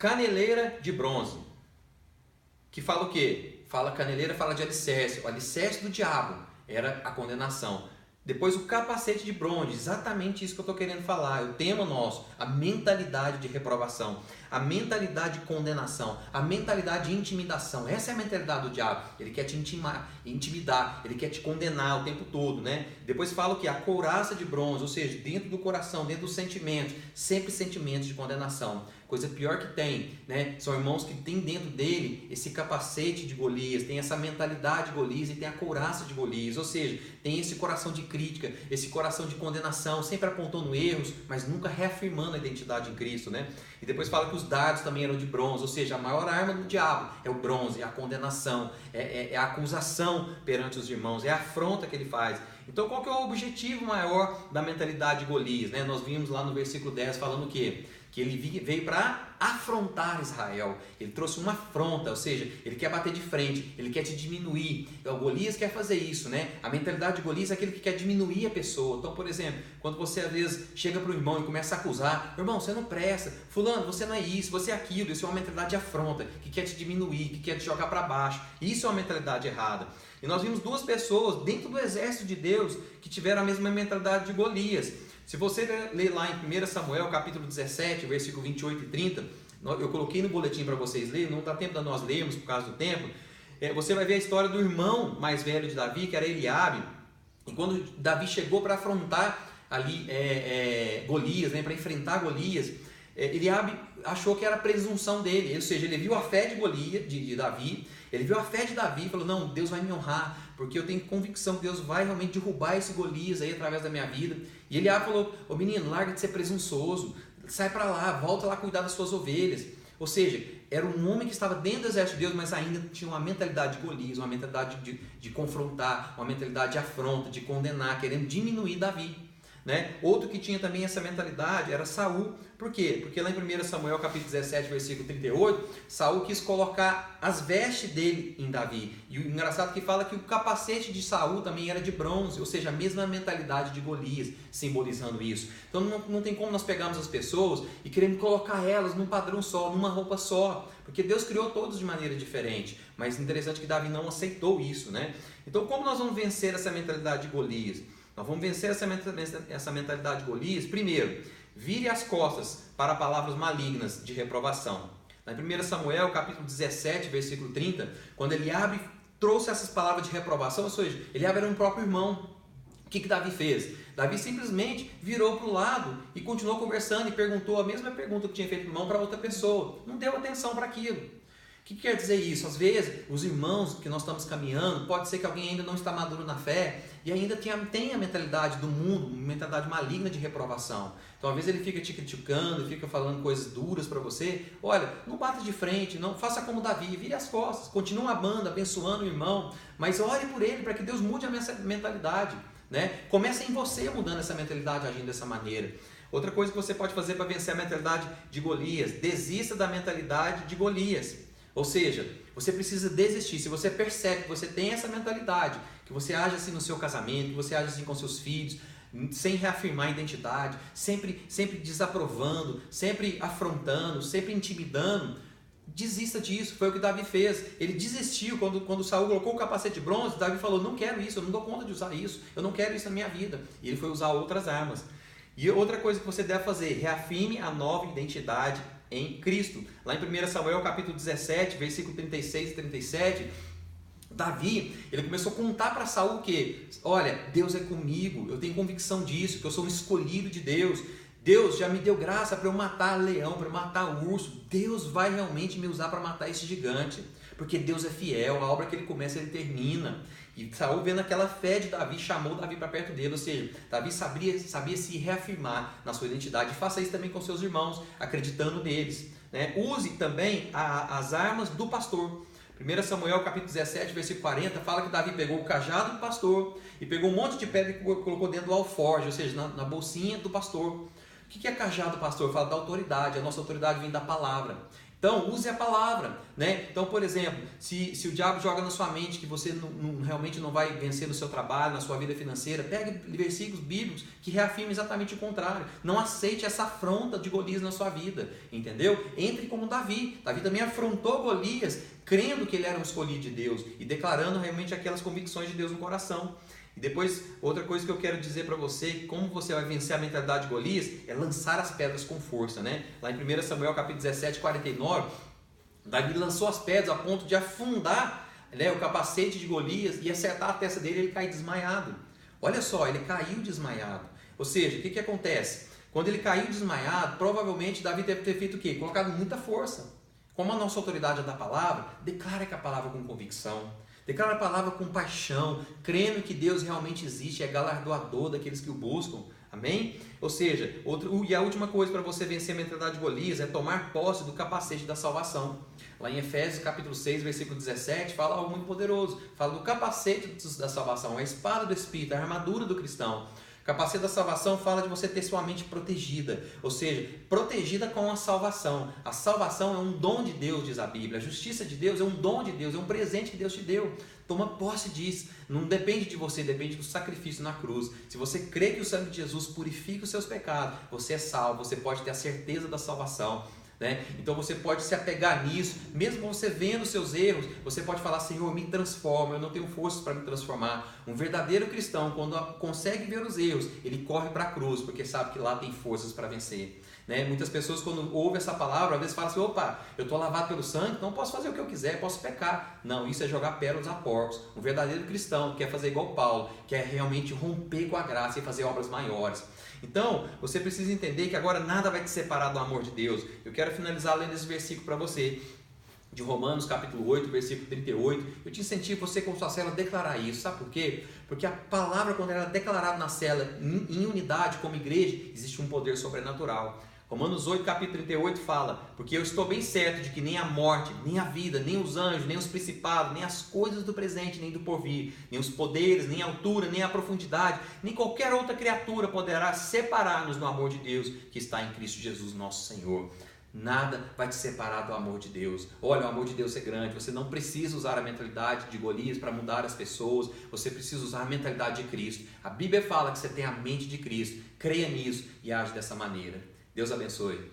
caneleira de bronze, que fala o quê? Caneleira fala de alicerce. O alicerce do diabo era a condenação. Depois o capacete de bronze, exatamente isso que eu estou querendo falar, o tema nosso, a mentalidade de reprovação, a mentalidade de condenação, a mentalidade de intimidação. Essa é a mentalidade do diabo. Ele quer te intimidar, ele quer te condenar o tempo todo, né? Depois fala o que? A couraça de bronze, ou seja, dentro do coração, dentro dos sentimentos, sempre sentimentos de condenação. Coisa pior que tem, né? São irmãos que têm dentro dele esse capacete de Golias, tem essa mentalidade de Golias e tem a couraça de Golias, ou seja, tem esse coração de crítica, esse coração de condenação, sempre apontando erros, mas nunca reafirmando a identidade em Cristo, né? E depois fala que os dardos também eram de bronze, ou seja, a maior arma do diabo é o bronze, é a condenação, é a acusação perante os irmãos, é a afronta que ele faz. Então qual que é o objetivo maior da mentalidade de Golias, né? Nós vimos lá no versículo 10 falando o quê? Que ele veio para afrontar Israel. Ele trouxe uma afronta, ou seja, ele quer bater de frente, ele quer te diminuir. Então, o Golias quer fazer isso, né? A mentalidade de Golias é aquele que quer diminuir a pessoa. Então, por exemplo, quando você às vezes chega para o irmão e começa a acusar, irmão, você não presta, fulano, você não é isso, você é aquilo. Isso é uma mentalidade de afronta, que quer te diminuir, que quer te jogar para baixo. Isso é uma mentalidade errada. E nós vimos duas pessoas dentro do exército de Deus que tiveram a mesma mentalidade de Golias. Se você ler lá em 1 Samuel, capítulo 17, versículo 28 e 30, eu coloquei no boletim para vocês lerem, não dá tempo de nós lermos por causa do tempo, você vai ver a história do irmão mais velho de Davi, que era Eliabe, e quando Davi chegou para afrontar ali Golias, né, para enfrentar Golias, Eliabe achou que era presunção dele, ou seja, ele viu a fé de Golias, de Davi, ele viu a fé de Davi e falou, não, Deus vai me honrar, porque eu tenho convicção que Deus vai realmente derrubar esse Golias aí através da minha vida. E Eliabe falou, ô menino, larga de ser presunçoso, sai para lá, volta lá cuidar das suas ovelhas. Ou seja, era um homem que estava dentro do exército de Deus, mas ainda tinha uma mentalidade de Golias, uma mentalidade de confrontar, uma mentalidade de afronta, de condenar, querendo diminuir Davi. Né? Outro que tinha também essa mentalidade era Saul. Por quê? Porque lá em 1 Samuel capítulo 17, versículo 38, Saul quis colocar as vestes dele em Davi. E o engraçado é que fala que o capacete de Saul também era de bronze, ou seja, a mesma mentalidade de Golias, simbolizando isso. Então não tem como nós pegarmos as pessoas e queremos colocar elas num padrão só, numa roupa só, porque Deus criou todos de maneira diferente. Mas interessante que Davi não aceitou isso, né? Então como nós vamos vencer essa mentalidade de Golias? Nós vamos vencer essa mentalidade de Golias. Primeiro, vire as costas para palavras malignas de reprovação. Na 1 Samuel, capítulo 17, versículo 30, quando Eliabe trouxe essas palavras de reprovação, ou seja, Eliabe era um próprio irmão. O que Davi fez? Davi simplesmente virou para o lado e continuou conversando e perguntou a mesma pergunta que tinha feito para o irmão para outra pessoa. Não deu atenção para aquilo. O que quer dizer isso? Às vezes, os irmãos que nós estamos caminhando, pode ser que alguém ainda não está maduro na fé e ainda tem a mentalidade do mundo, uma mentalidade maligna de reprovação. Então, às vezes ele fica te criticando, fica falando coisas duras para você. Olha, não bata de frente, não faça como Davi, vire as costas, continue amando, abençoando o irmão, mas ore por ele para que Deus mude a mentalidade. Né? Comece em você mudando essa mentalidade, agindo dessa maneira. Outra coisa que você pode fazer para vencer a mentalidade de Golias, desista da mentalidade de Golias. Ou seja, você precisa desistir. Se você percebe que você tem essa mentalidade, que você age assim no seu casamento, que você age assim com seus filhos, sem reafirmar a identidade, sempre desaprovando, sempre afrontando, sempre intimidando, desista disso. Foi o que Davi fez. Ele desistiu quando Saul colocou o capacete de bronze. Davi falou, não quero isso, eu não dou conta de usar isso, eu não quero isso na minha vida. E ele foi usar outras armas. E outra coisa que você deve fazer, reafirme a nova identidade em Cristo. Lá em 1 Samuel capítulo 17, versículo 36 e 37, Davi, ele começou a contar para Saul que, olha, Deus é comigo, eu tenho convicção disso, que eu sou um escolhido de Deus, Deus já me deu graça para eu matar leão, para eu matar urso, Deus vai realmente me usar para matar esse gigante, porque Deus é fiel, a obra que ele começa, ele termina. E Saul, vendo aquela fé de Davi, chamou Davi para perto dele, ou seja, Davi sabia se reafirmar na sua identidade. E faça isso também com seus irmãos, acreditando neles. Né? Use também as armas do pastor. 1 Samuel capítulo 17, versículo 40, fala que Davi pegou o cajado do pastor e pegou um monte de pedra e colocou dentro do alforje, ou seja, na bolsinha do pastor. O que é cajado do pastor? Fala da autoridade, a nossa autoridade vem da palavra. Então, use a palavra, né? Então, por exemplo, se o diabo joga na sua mente que você realmente não vai vencer no seu trabalho, na sua vida financeira, pegue versículos bíblicos que reafirmem exatamente o contrário. Não aceite essa afronta de Golias na sua vida, entendeu? Entre como Davi. Davi também afrontou Golias, crendo que ele era um escolhido de Deus e declarando realmente aquelas convicções de Deus no coração. E depois, outra coisa que eu quero dizer para você, como você vai vencer a mentalidade de Golias, é lançar as pedras com força, né? Lá em 1 Samuel capítulo 17, 49, Davi lançou as pedras a ponto de afundar, né, o capacete de Golias e acertar a testa dele e ele cair desmaiado. Olha só, ele caiu desmaiado. Ou seja, o que acontece? Quando ele caiu desmaiado, provavelmente Davi deve ter feito o quê? Colocado muita força. Como a nossa autoridade é da palavra, declara que a palavra com convicção. Declara a palavra com paixão, crendo que Deus realmente existe, é galardoador daqueles que o buscam. Amém? Ou seja, e a última coisa para você vencer a mentalidade de Golias é tomar posse do capacete da salvação. Lá em Efésios capítulo 6, versículo 17, fala algo muito poderoso. Fala do capacete da salvação, a espada do Espírito, a armadura do cristão. O capacete da salvação fala de você ter sua mente protegida, ou seja, protegida com a salvação. A salvação é um dom de Deus, diz a Bíblia. A justiça de Deus é um dom de Deus, é um presente que Deus te deu. Toma posse disso. Não depende de você, depende do sacrifício na cruz. Se você crê que o sangue de Jesus purifica os seus pecados, você é salvo, você pode ter a certeza da salvação. Né? Então você pode se apegar nisso, mesmo você vendo os seus erros, você pode falar: Senhor, me transforma, eu não tenho forças para me transformar. Um verdadeiro cristão, quando consegue ver os erros, ele corre para a cruz, porque sabe que lá tem forças para vencer. Né? Muitas pessoas, quando ouvem essa palavra, às vezes falam assim: opa, eu estou lavado pelo sangue, então posso fazer o que eu quiser, posso pecar. Não, isso é jogar pérolas a porcos. Um verdadeiro cristão quer fazer igual Paulo, quer realmente romper com a graça e fazer obras maiores. Então, você precisa entender que agora nada vai te separar do amor de Deus. Eu quero finalizar lendo esse versículo para você, de Romanos capítulo 8, versículo 38. Eu te incentivo você com sua célula a declarar isso. Sabe por quê? Porque a palavra, quando ela é declarada na célula em unidade como igreja, existe um poder sobrenatural. Romanos 8, capítulo 38 fala: porque eu estou bem certo de que nem a morte, nem a vida, nem os anjos, nem os principados, nem as coisas do presente, nem do porvir, nem os poderes, nem a altura, nem a profundidade, nem qualquer outra criatura poderá separar-nos do amor de Deus que está em Cristo Jesus, nosso Senhor. Nada vai te separar do amor de Deus. Olha, o amor de Deus é grande. Você não precisa usar a mentalidade de Golias para mudar as pessoas. Você precisa usar a mentalidade de Cristo. A Bíblia fala que você tem a mente de Cristo. Creia nisso e age dessa maneira. Deus abençoe.